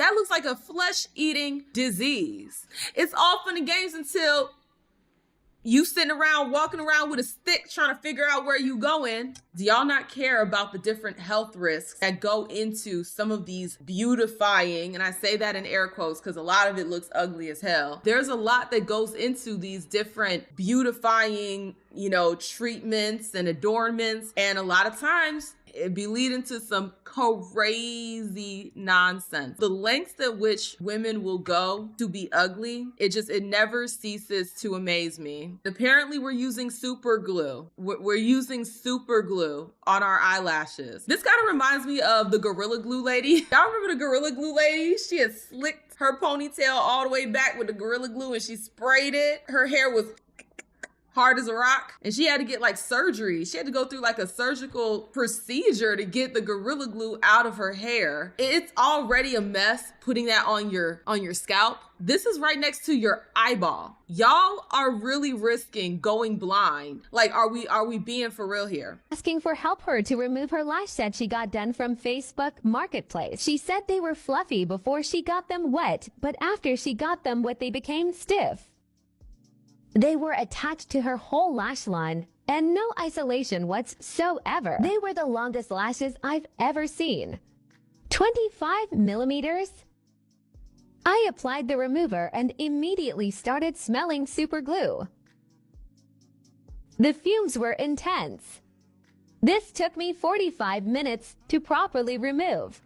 That looks like a flesh-eating disease. It's all fun and games until you sitting around, walking around with a stick trying to figure out where you going. Do y'all not care about the different health risks that go into some of these beautifying, and I say that in air quotes because a lot of it looks ugly as hell. There's a lot that goes into these different beautifying, treatments and adornments, and a lot of times it be leading to some crazy nonsense. The lengths at which women will go to be ugly, it never ceases to amaze me. Apparently we're using super glue. We're using super glue on our eyelashes. This kind of reminds me of the Gorilla Glue lady. Y'all remember the Gorilla Glue lady? She had slicked her ponytail all the way back with the Gorilla Glue and she sprayed it. Her hair was hard as a rock, and she had to get like surgery. She had to go through like a surgical procedure to get the Gorilla Glue out of her hair. It's already a mess putting that on your scalp. This is right next to your eyeball. Y'all are really risking going blind. Like, are we being for real here? Asking for help her to remove her lash set she got done from Facebook Marketplace. She said they were fluffy before she got them wet, but after she got them wet, they became stiff. They were attached to her whole lash line and no isolation whatsoever. They were the longest lashes I've ever seen. 25 millimeters? I applied the remover and immediately started smelling super glue. The fumes were intense. This took me 45 minutes to properly remove.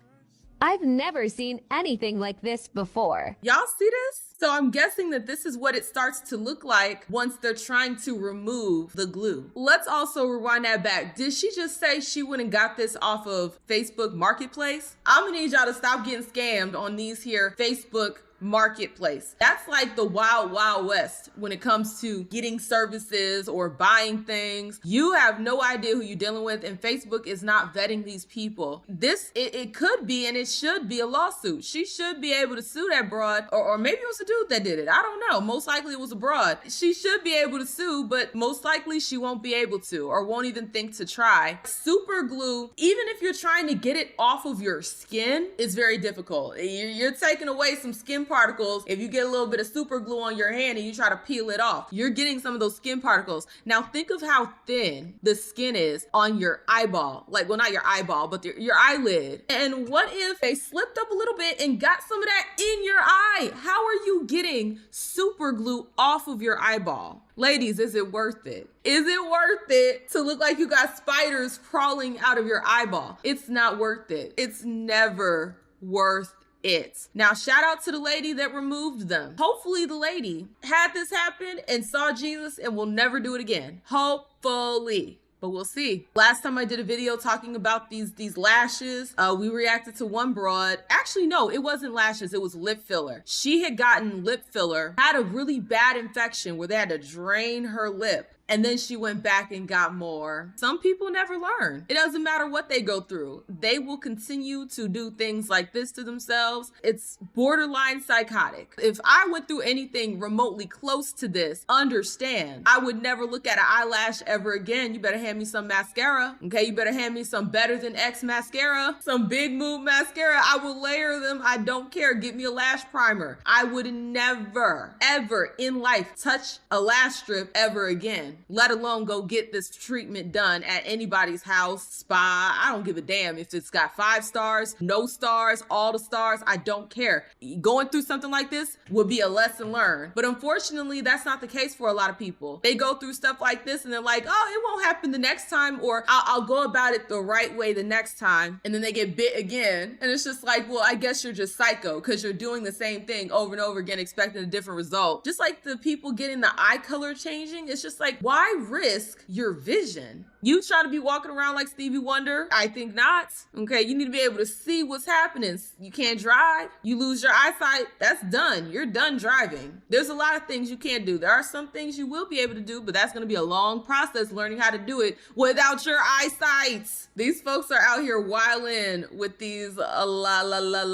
I've never seen anything like this before. Y'all see this? So I'm guessing that this is what it starts to look like once they're trying to remove the glue. Let's also rewind that back. Did she just say she went and got this off of Facebook Marketplace? I'm gonna need y'all to stop getting scammed on these here Facebook Marketplace. That's like the wild, wild west when it comes to getting services or buying things. You have no idea who you're dealing with, and Facebook is not vetting these people. It could be, and it should be, a lawsuit. She should be able to sue that broad, or maybe it was a dude that did it. I don't know. Most likely it was a broad. She should be able to sue, but most likely she won't be able to, or won't even think to try. Super glue, even if you're trying to get it off of your skin, is very difficult. You're taking away some skin particles. If you get a little bit of super glue on your hand and you try to peel it off, you're getting some of those skin particles. Now think of how thin the skin is on your eyeball. Like, well, not your eyeball, but your eyelid. And what if they slipped up a little bit and got some of that in your eye? How are you getting super glue off of your eyeball? Ladies, is it worth it? Is it worth it to look like you got spiders crawling out of your eyeball? It's not worth it. It's never worth it. Now, shout out to the lady that removed them. Hopefully the lady had this happen and saw Jesus and will never do it again. Hopefully. But we'll see. Last time I did a video talking about these lashes, we reacted to one broad. Actually, no, it wasn't lashes, it was lip filler. She had gotten lip filler, had a really bad infection where they had to drain her lip. And then she went back and got more. Some people never learn. It doesn't matter what they go through. They will continue to do things like this to themselves. It's borderline psychotic. If I went through anything remotely close to this, understand, I would never look at an eyelash ever again. You better hand me some mascara. Okay, you better hand me some Better Than X mascara, some Big Move mascara. I will layer them. I don't care. Give me a lash primer. I would never, ever in life touch a lash strip ever again, let alone go get this treatment done at anybody's house, spa. I don't give a damn if it's got 5 stars, no stars, all the stars. I don't care. Going through something like this would be a lesson learned. But unfortunately, that's not the case for a lot of people. They go through stuff like this and they're like, oh, it won't happen the next time, or I'll go about it the right way the next time. And then they get bit again. And it's just like, well, I guess you're just psycho because you're doing the same thing over and over again, expecting a different result. Just like the people getting the eye color changing, it's just like, why risk your vision? You trying to be walking around like Stevie Wonder? I think not. Okay, you need to be able to see what's happening. You can't drive. You lose your eyesight. That's done. You're done driving. There's a lot of things you can't do. There are some things you will be able to do, but that's going to be a long process learning how to do it without your eyesight. These folks are out here wilding with these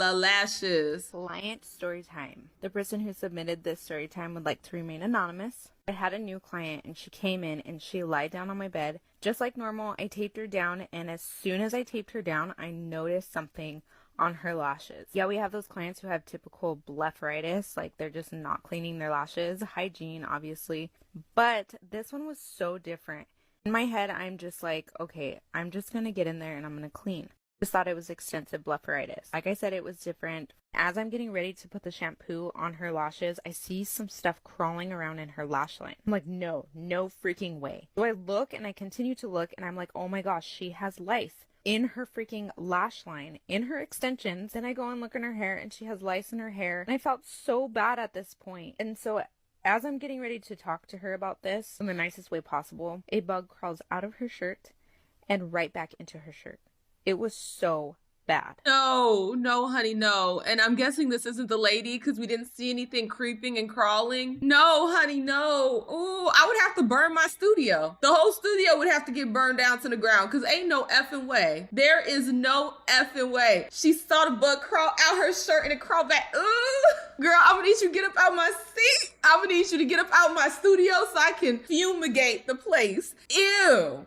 lashes. Client story time. The person who submitted this story time would like to remain anonymous. I had a new client and she came in and she lied down on my bed. Just like normal, I taped her down, and as soon as I taped her down, I noticed something on her lashes. Yeah, we have those clients who have typical blepharitis, like they're just not cleaning their lashes. Hygiene, obviously. But this one was so different. In my head, I'm just like, okay, I'm just going to get in there and I'm going to clean. Just thought it was extensive blepharitis. Like I said, it was different. As I'm getting ready to put the shampoo on her lashes, I see some stuff crawling around in her lash line. I'm like, no freaking way. So I look and I continue to look and I'm like, oh my gosh, she has lice in her freaking lash line, in her extensions. Then I go and look in her hair and she has lice in her hair. And I felt so bad at this point. And so as I'm getting ready to talk to her about this in the nicest way possible, a bug crawls out of her shirt and right back into her shirt. It was so bad. No, honey, no. And I'm guessing this isn't the lady because we didn't see anything creeping and crawling. No, honey, no. Ooh, I would have to burn my studio. The whole studio would have to get burned down to the ground because ain't no effing way. There is no effing way. She saw the bug crawl out her shirt and it crawled back. Ooh, girl, I'm gonna need you to get up out my seat. I'm gonna need you to get up out my studio so I can fumigate the place. Ew.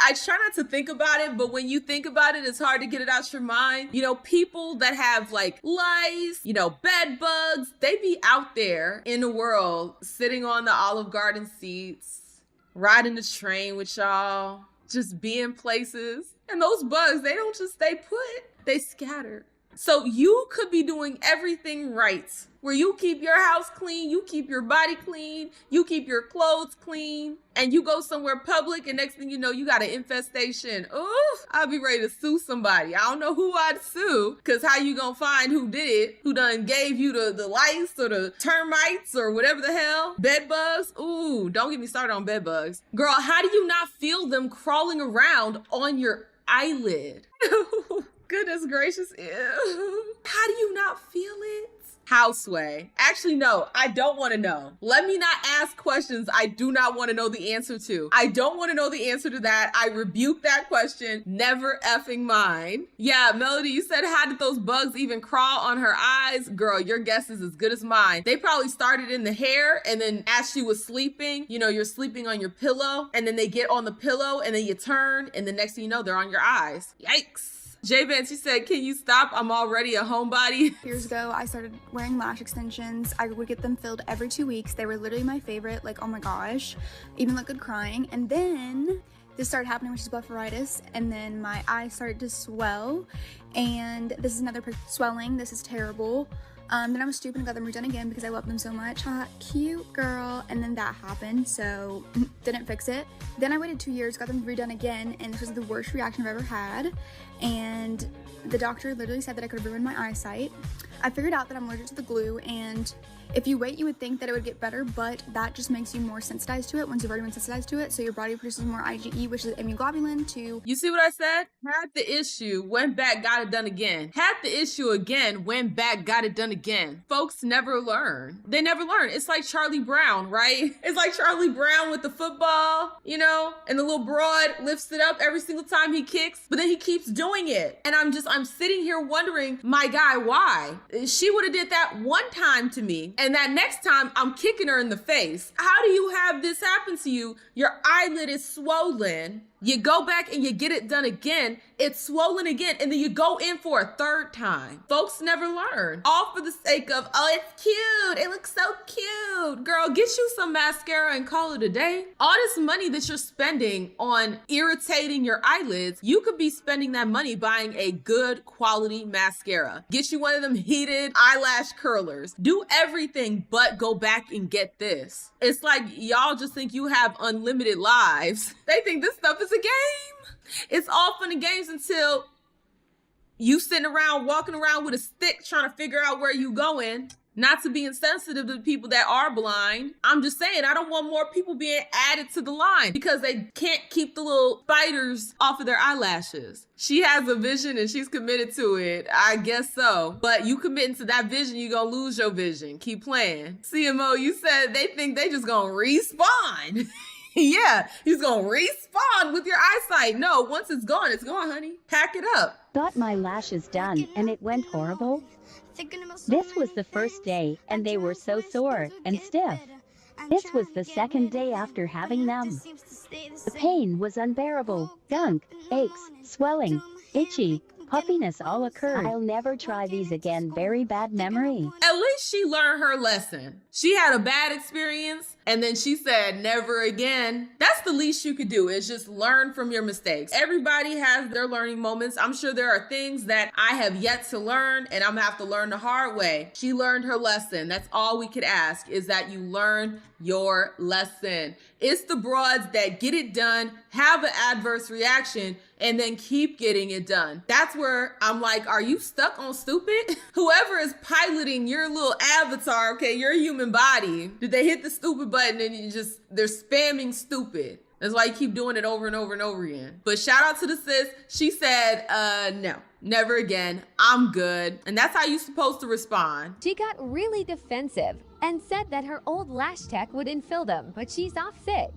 I try not to think about it, but when you think about it, it's hard to get it out your mind. You know, people that have like lice, you know, bed bugs, they be out there in the world sitting on the Olive Garden seats, riding the train with y'all, just being places. And those bugs, they don't just stay put, they scatter. So you could be doing everything right, where you keep your house clean, you keep your body clean, you keep your clothes clean, and you go somewhere public and next thing you know, you got an infestation. Ooh, I'd be ready to sue somebody. I don't know who I'd sue, because how you gonna find who did it, who done gave you the lice or the termites or whatever the hell, bed bugs? Ooh, don't get me started on bed bugs. Girl, how do you not feel them crawling around on your eyelid? Goodness gracious, ew. How do you not feel it? Houseway. Actually, no, I don't want to know. Let me not ask questions I do not want to know the answer to. I don't want to know the answer to that. I rebuke that question. Never effing mind. Yeah, Melody, you said, how did those bugs even crawl on her eyes? Girl, your guess is as good as mine. They probably started in the hair, and then as she was sleeping, you know, you're sleeping on your pillow, and then they get on the pillow, and then you turn, and the next thing you know, they're on your eyes. Yikes. J Vance, she said, can you stop? I'm already a homebody. Years ago, I started wearing lash extensions. I would get them filled every 2 weeks. They were literally my favorite. Like, oh my gosh, even look good crying. And then this started happening, which is blepharitis. And then my eyes started to swell. And this is another swelling. This is terrible. Then I was stupid and got them redone again because I love them so much. Cute girl. And then that happened, so didn't fix it. Then I waited 2 years, got them redone again, and this was the worst reaction I've ever had. And the doctor literally said that I could have ruined my eyesight. I figured out that I'm allergic to the glue, and if you wait, you would think that it would get better, but that just makes you more sensitized to it once you've already been sensitized to it. So your body produces more IgE, which is immunoglobulin to... You see what I said? Had the issue, went back, got it done again. Had the issue again, went back, got it done again. Folks never learn. They never learn. It's like Charlie Brown, right? It's like Charlie Brown with the football, you know, and the little broad lifts it up every single time he kicks, but then he keeps doing it. And I'm sitting here wondering, my guy, why? She would have did that one time to me, and that next time I'm kicking her in the face. How do you have this happen to you? Your eyelid is swollen. You go back and you get it done again. It's swollen again. And then you go in for a third time. Folks never learn. All for the sake of, oh, it's cute. It looks so cute. Girl, get you some mascara and call it a day. All this money that you're spending on irritating your eyelids, you could be spending that money buying a good quality mascara. Get you one of them heated eyelash curlers. Do everything but go back and get this. It's like y'all just think you have unlimited lives. They think this stuff is a game. It's all fun and games until you sitting around walking around with a stick trying to figure out where you going. Not to be insensitive to the people that are blind. I'm just saying, I don't want more people being added to the line because they can't keep the little spiders off of their eyelashes. She has a vision and she's committed to it. I guess so. But you committing to that vision, you're gonna lose your vision. Keep playing. CMO, you said they think they just gonna respawn. Yeah, he's gonna respawn with your eyesight. No, once it's gone, honey. Pack it up. Got my lashes done and it went horrible. This was the first day and they were so sore and stiff. This was the second day after having them. The pain was unbearable. Gunk, aches, swelling, itchy. Puffiness all occurred. I'll never try these again. Very bad memory. At least she learned her lesson. She had a bad experience and then she said never again. That's the least you could do, is just learn from your mistakes. Everybody has their learning moments. I'm sure there are things that I have yet to learn and I'm gonna have to learn the hard way. She learned her lesson. That's all we could ask, is that you learn your lesson. It's the broads that get it done, have an adverse reaction, and then keep getting it done. That's where I'm like, are you stuck on stupid? Whoever is piloting your little avatar, okay, your human body, did they hit the stupid button and they're spamming stupid? That's why you keep doing it over and over and over again. But shout out to the sis. She said, no, never again. I'm good. And that's how you're supposed to respond. She got really defensive and said that her old lash tech wouldn't fill them, but she's off sick.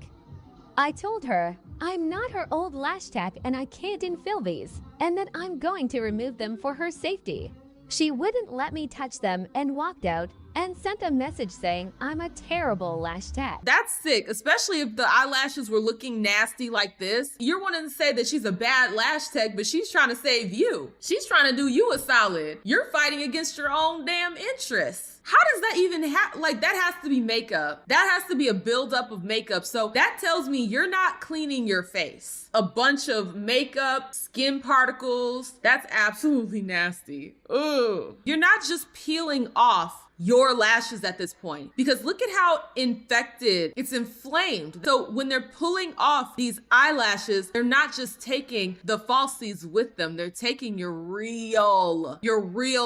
I told her I'm not her old lash tech and I can't infill these, and that I'm going to remove them for her safety. She wouldn't let me touch them and walked out and sent a message saying I'm a terrible lash tech. That's sick, especially if the eyelashes were looking nasty like this. You're wanting to say that she's a bad lash tech, but she's trying to save you. She's trying to do you a solid. You're fighting against your own damn interests. How does that even happen? Like, that has to be makeup. That has to be a buildup of makeup. So that tells me you're not cleaning your face. A bunch of makeup, skin particles. That's absolutely nasty. Ugh. You're not just peeling off your lashes at this point, because look at how infected, it's inflamed. So when they're pulling off these eyelashes, they're not just taking the falsies with them, they're taking your real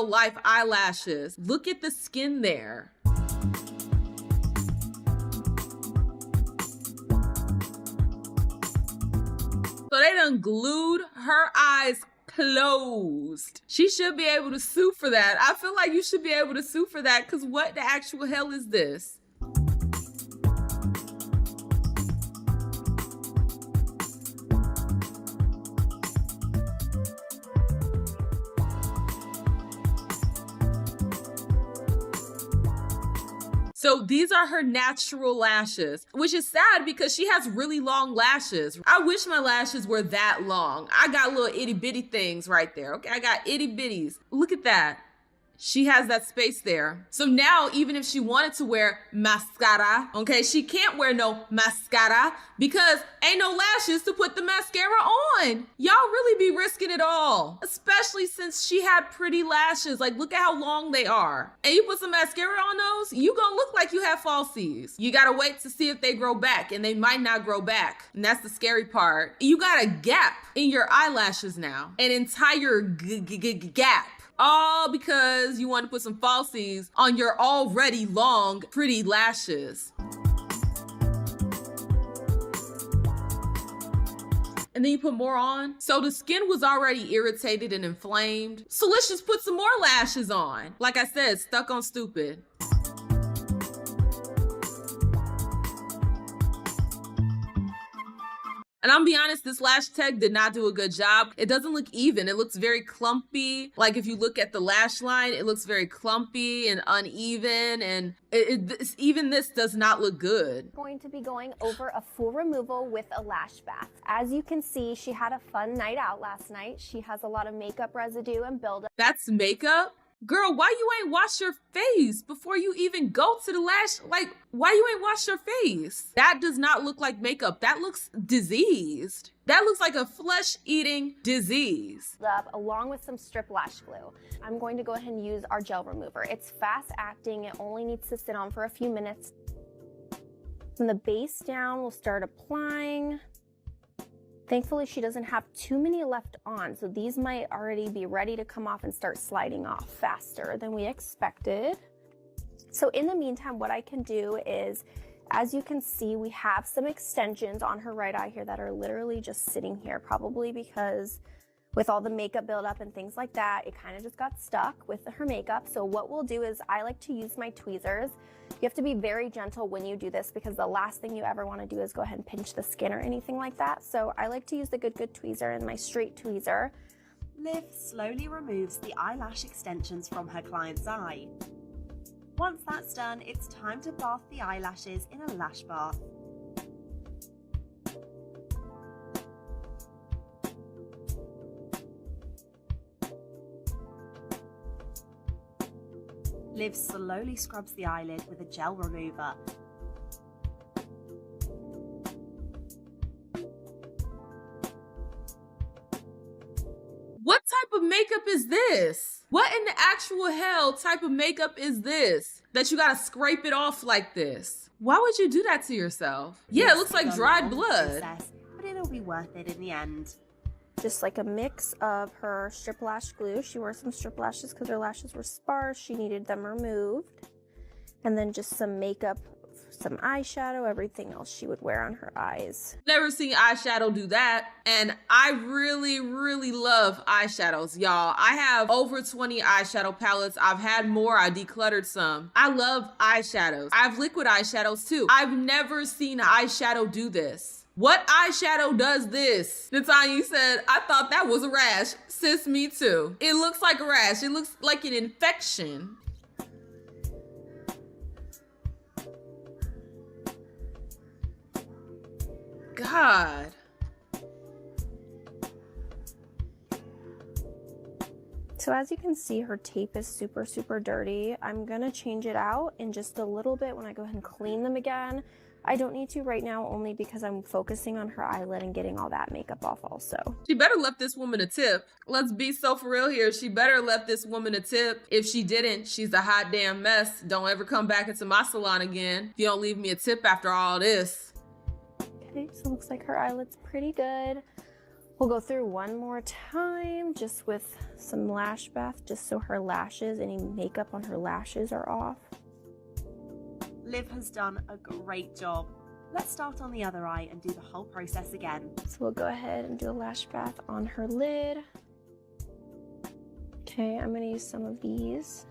life eyelashes. Look at the skin there. So they done glued her eyes closed. She should be able to sue for that. I feel like you should be able to sue for that, because what the actual hell is this? So these are her natural lashes, which is sad because she has really long lashes. I wish my lashes were that long. I got little itty bitty things right there. Okay, I got itty bitties. Look at that. She has that space there. So now, even if she wanted to wear mascara, okay, she can't wear no mascara because ain't no lashes to put the mascara on. Y'all really be risking it all, especially since she had pretty lashes. Like, look at how long they are. And you put some mascara on those, you gonna look like you have falsies. You gotta wait to see if they grow back, and they might not grow back. And that's the scary part. You got a gap in your eyelashes now, an entire gap. All because you want to put some falsies on your already long, pretty lashes. And then you put more on. So the skin was already irritated and inflamed. So let's just put some more lashes on. Like I said, stuck on stupid. And I'm gonna be honest, this lash tech did not do a good job. It doesn't look even. It looks very clumpy. Like if you look at the lash line, it looks very clumpy and uneven. And even this does not look good. Going to be going over a full removal with a lash bath. As you can see, she had a fun night out last night. She has a lot of makeup residue and buildup. That's makeup? Girl, why you ain't wash your face before you even go to the lash? Like, why you ain't wash your face? That does not look like makeup. That looks diseased. That looks like a flesh-eating disease. Up along with some strip lash glue. I'm going to go ahead and use our gel remover. It's fast acting. It only needs to sit on for a few minutes. From the base down, we'll start applying. Thankfully, she doesn't have too many left on, so these might already be ready to come off and start sliding off faster than we expected. So in the meantime, what I can do is, as you can see, we have some extensions on her right eye here that are literally just sitting here, probably because with all the makeup buildup and things like that, it kind of just got stuck with her makeup. So what we'll do is I like to use my tweezers. You have to be very gentle when you do this because the last thing you ever want to do is go ahead and pinch the skin or anything like that. So I like to use the Good tweezer and my straight tweezer. Liv slowly removes the eyelash extensions from her client's eye. Once that's done, it's time to bath the eyelashes in a lash bath. Liv slowly scrubs the eyelid with a gel remover. What type of makeup is this? What in the actual hell type of makeup is this? That you gotta scrape it off like this? Why would you do that to yourself? Yeah, it looks like dried blood. But it'll be worth it in the end. Just like a mix of her strip lash glue. She wore some strip lashes because her lashes were sparse. She needed them removed. And then just some makeup, some eyeshadow, everything else she would wear on her eyes. Never seen eyeshadow do that. And I really, really love eyeshadows, y'all. I have over 20 eyeshadow palettes. I've had more. I decluttered some. I love eyeshadows. I have liquid eyeshadows too. I've never seen eyeshadow do this. What eyeshadow does this? Natanya said, I thought that was a rash. Sis, me too. It looks like a rash. It looks like an infection. God. So as you can see, her tape is super, super dirty. I'm gonna change it out in just a little bit when I go ahead and clean them again. I don't need to right now only because I'm focusing on her eyelid and getting all that makeup off also. She better left this woman a tip. Let's be so for real here. She better left this woman a tip. If she didn't, she's a hot damn mess. Don't ever come back into my salon again if you don't leave me a tip after all this. Okay, so it looks like her eyelid's pretty good. We'll go through one more time just with some lash bath just so her lashes, any makeup on her lashes are off. Liv has done a great job. Let's start on the other eye and do the whole process again. So we'll go ahead and do a lash bath on her lid. Okay, I'm gonna use some of these.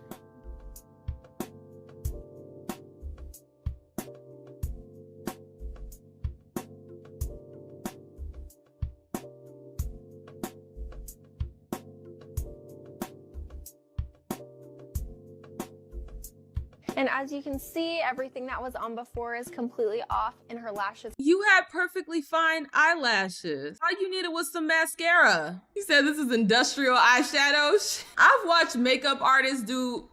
And as you can see, everything that was on before is completely off and her lashes. You had perfectly fine eyelashes. All you needed was some mascara. You said this is industrial eyeshadow. I've watched makeup artists do,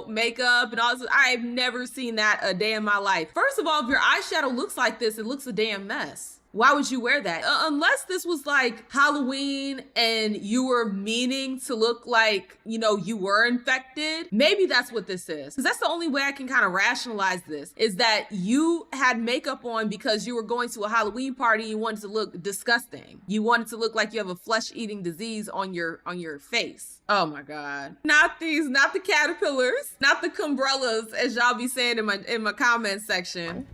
makeup and all this. I've never seen that a day in my life. First of all, if your eyeshadow looks like this, it looks a damn mess. Why would you wear that? Unless this was like Halloween and you were meaning to look like, you were infected. Maybe that's what this is. Because that's the only way I can kind of rationalize this, is that you had makeup on because you were going to a Halloween party. You wanted to look disgusting. You wanted to look like you have a flesh-eating disease on your face. Oh my God. Not these, not the caterpillars, not the cumbrellas, as y'all be saying in my comment section.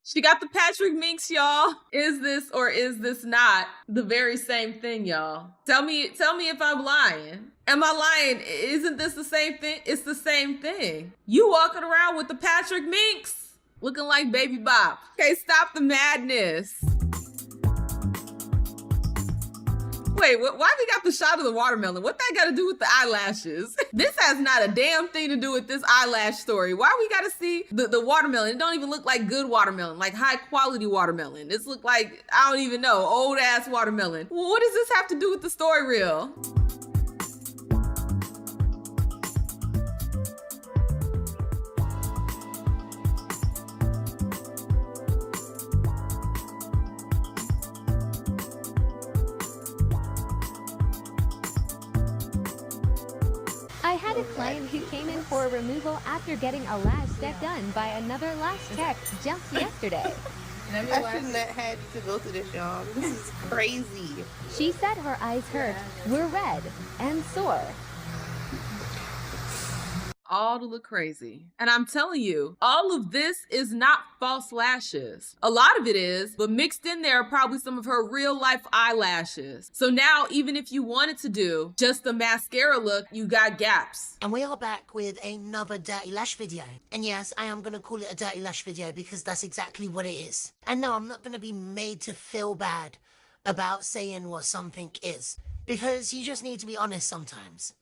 She got the Patrick Minks, y'all. Is this or is this not the very same thing, y'all? Tell me if I'm lying. Am I lying? Isn't this the same thing? It's the same thing. You walking around with the Patrick Minks looking like Baby Bop. Okay, stop the madness. Wait, why we got the shot of the watermelon? What that got to do with the eyelashes? This has not a damn thing to do with this eyelash story. Why we got to see the watermelon? It don't even look like good watermelon, like high quality watermelon. This look like, I don't even know, old ass watermelon. What does this have to do with the story reel? I had a client who came in for a removal after getting a lash set done by another lash tech just yesterday. I shouldn't have had to go through this, y'all. This is crazy. She said her eyes hurt, were red, and sore. All to look crazy. And I'm telling you, all of this is not false lashes. A lot of it is, but mixed in there are probably some of her real life eyelashes. So now, even if you wanted to do just the mascara look, you got gaps. And we are back with another dirty lash video. And yes, I am going to call it a dirty lash video because that's exactly what it is. And no, I'm not going to be made to feel bad about saying what something is, because you just need to be honest sometimes.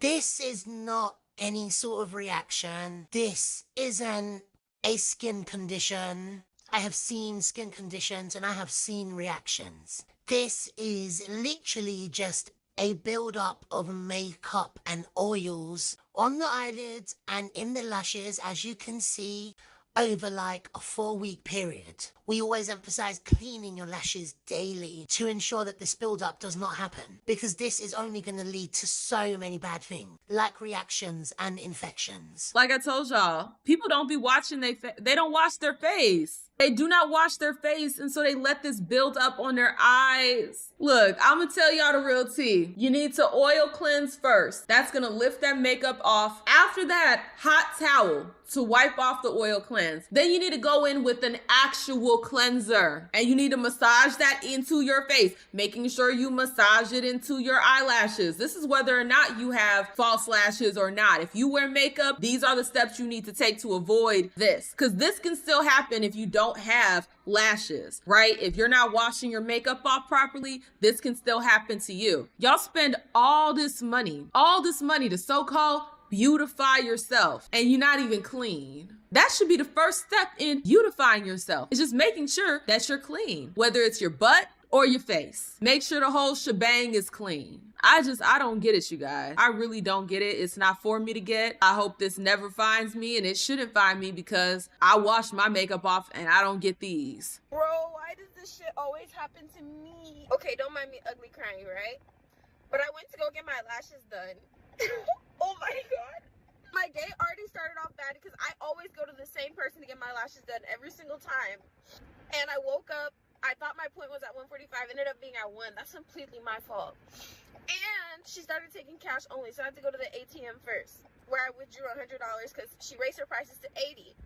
This is not any sort of reaction. This isn't a skin condition. I have seen skin conditions and I have seen reactions. This is literally just a build-up of makeup and oils on the eyelids and in the lashes, as you can see, over like a 4-week period. We always emphasize cleaning your lashes daily to ensure that this build-up does not happen, because this is only going to lead to so many bad things, like reactions and infections. Like I told y'all, people don't be watching they don't wash their face. They do not wash their face, and so they let this build up on their eyes. Look, I'm gonna tell y'all the real tea. You need to oil cleanse first. That's gonna lift that makeup off. After that, hot towel to wipe off the oil cleanse. Then you need to go in with an actual cleanser, and you need to massage that into your face, making sure you massage it into your eyelashes. This is whether or not you have false lashes or not. If you wear makeup, these are the steps you need to take to avoid this, because this can still happen if you don't have lashes, right? If you're not washing your makeup off properly, this can still happen to you. Y'all spend all this money to so-called beautify yourself, and you're not even clean. That should be the first step in beautifying yourself. It's just making sure that you're clean, whether it's your butt or your face. Make sure the whole shebang is clean. I don't get it, you guys. I really don't get it. It's not for me to get. I hope this never finds me, and it shouldn't find me, because I wash my makeup off and I don't get these. Bro, why does this shit always happen to me? Okay, don't mind me ugly crying, right? But I went to go get my lashes done. Oh my god. My day already started off bad because I always go to the same person to get my lashes done every single time. And I woke up, I thought my point was at 1:45, ended up being at 1. That's completely my fault. And she started taking cash only, so I had to go to the ATM first, where I withdrew $100 because she raised her prices to $80,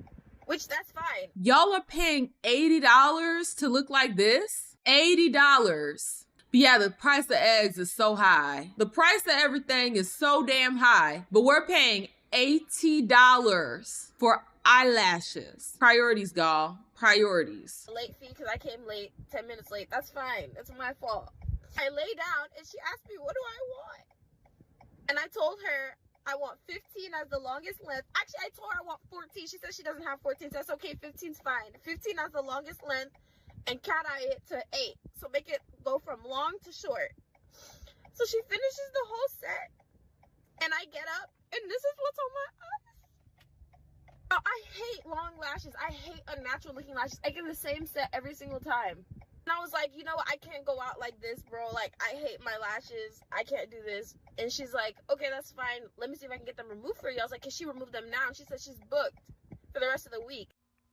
which that's fine. Y'all are paying $80 to look like this? $80. But yeah, the price of eggs is so high. The price of everything is so damn high, but we're paying $80 for eyelashes. Priorities, y'all. Priorities. Late fee because I came late, 10 minutes late. That's fine. That's my fault. I lay down and she asked me, what do I want? And I told her I want 15 as the longest length. Actually, I told her I want 14. She said she doesn't have 14, so that's okay. 15's fine. 15 as the longest length, and cat eye it to 8. So make it go from long to short. So she finishes the whole set, and I get up, and this is what's on my eyes. Oh, I hate long lashes. I hate unnatural looking lashes. I get the same set every single time. And I was like, you know what? I can't go out like this, bro. Like, I hate my lashes. I can't do this. And she's like, okay, that's fine. Let me see if I can get them removed for you. I was like, can she remove them now? And she said she's booked for the rest of the week.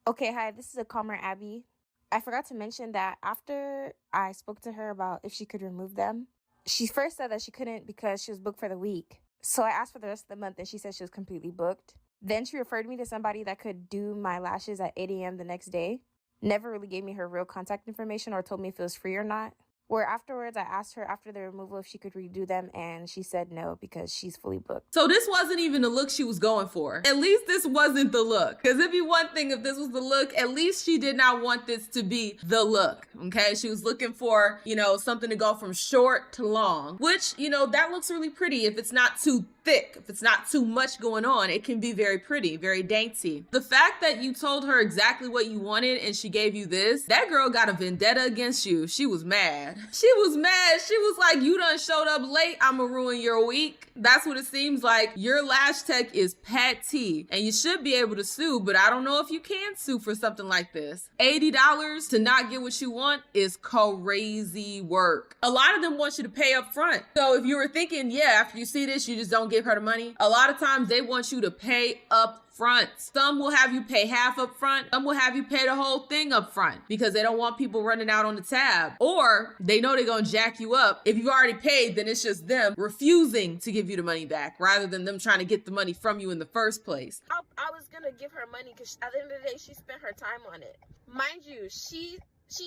Okay, hi, this is a calmer Abby. I forgot to mention that after I spoke to her about if she could remove them, she first said that she couldn't because she was booked for the week. So I asked for the rest of the month, and she said she was completely booked. Then she referred me to somebody that could do my lashes at 8 a.m. the next day. Never really gave me her real contact information or told me if it was free or not. Where afterwards, I asked her after the removal if she could redo them, and she said no because she's fully booked. So this wasn't even the look she was going for. At least this wasn't the look. Because it'd be one thing if this was the look. At least she did not want this to be the look, okay? She was looking for, something to go from short to long, which, that looks really pretty if it's not too thick. If it's not too much going on, it can be very pretty, very dainty. The fact that you told her exactly what you wanted and she gave you this, that girl got a vendetta against you. She was mad. She was mad. She was like, you done showed up late. I'ma ruin your week. That's what it seems like. Your lash tech is petty, and you should be able to sue, but I don't know if you can sue for something like this. $80 to not get what you want is crazy work. A lot of them want you to pay up front. So if you were thinking, yeah, after you see this, you just don't give her the money, a lot of times they want you to pay up front. Some will have you pay half up front. Some will have you pay the whole thing up front because they don't want people running out on the tab, or they know they're gonna jack you up. If you've already paid, then it's just them refusing to give you the money back rather than them trying to get the money from you in the first place. I was gonna give her money because at the end of the day, she spent her time on it. Mind you, she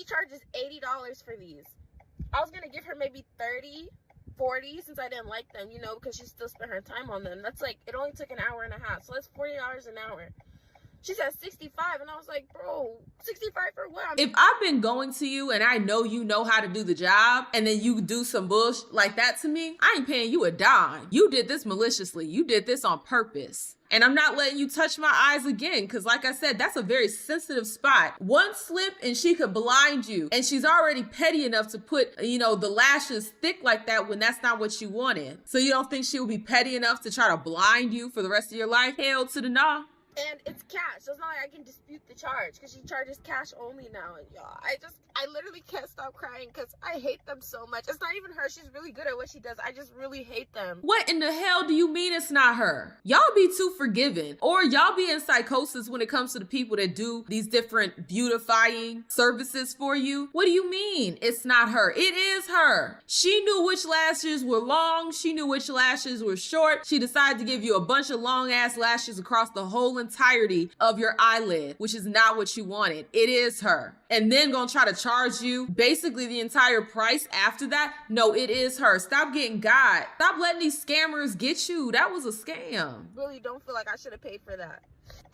charges $80 for these. I was gonna give her maybe 30, 40 since I didn't like them, because she still spent her time on them. That's like, it only took an hour and a half, so that's $40 an hour. She said 65, and I was like, bro, 65 for what? If I've been going to you and I know you know how to do the job, and then you do some bullshit like that to me, I ain't paying you a dime. You did this maliciously. You did this on purpose. And I'm not letting you touch my eyes again, because like I said, that's a very sensitive spot. One slip and she could blind you. And she's already petty enough to put, the lashes thick like that when that's not what you wanted. So you don't think she would be petty enough to try to blind you for the rest of your life? Hell to the nah. And it's cash, so it's not like I can dispute the charge, because she charges cash only now. And y'all, I literally can't stop crying because I hate them so much. It's not even her. She's really good at what she does. I just really hate them. What in the hell do you mean it's not her? Y'all be too forgiving, or y'all be in psychosis when it comes to the people that do these different beautifying services for you. What do you mean it's not her? It is her. She knew which lashes were long. She knew which lashes were short. She decided to give you a bunch of long ass lashes across the whole entirety of your eyelid, which is not what you wanted. It is her. And then gonna try to charge you basically the entire price after that? No, it is her. Stop getting got. Stop letting these scammers get you. That was a scam. Really don't feel like I should have paid for that.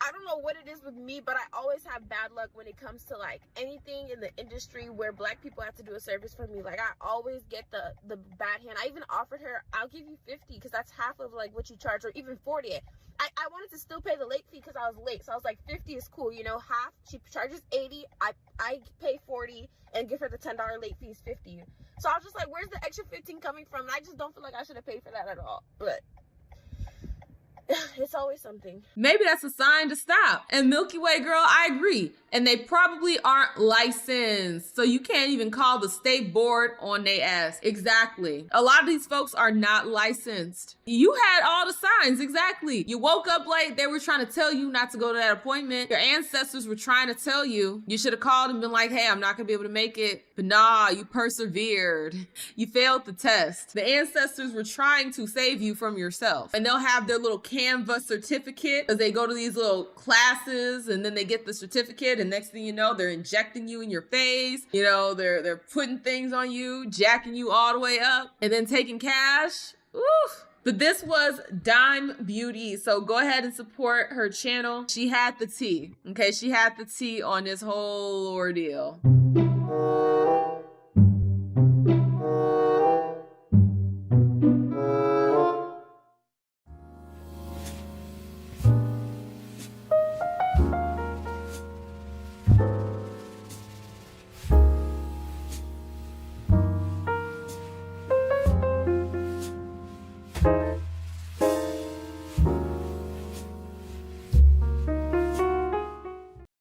I don't know what it is with me, but I always have bad luck when it comes to like anything in the industry where black people have to do a service for me. Like I always get the bad hand. I even offered her, I'll give you 50 because that's half of like what you charge, or even 40. I wanted to still pay the late fee because I was late. So I was like, 50 is cool, half. She charges 80. I pay 40 and give her the $10 late fee is 50. So I was just like, where's the extra 15 coming from? And I just don't feel like I should have paid for that at all. But it's always something. Maybe that's a sign to stop. And Milky Way girl, I agree. And they probably aren't licensed. So you can't even call the state board on their ass. Exactly. A lot of these folks are not licensed. You had all the signs, exactly. You woke up late, they were trying to tell you not to go to that appointment. Your ancestors were trying to tell you. You should have called and been like, hey, I'm not gonna be able to make it. But nah, you persevered. You failed the test. The ancestors were trying to save you from yourself. And they'll have their little Canva certificate as they go to these little classes, and then they get the certificate, and next thing you know, they're injecting you in your face. They're putting things on you, jacking you all the way up, and then taking cash. Oof. But this was Dime Beauty, so go ahead and support her channel. She had the tea, okay? She had the tea on this whole ordeal.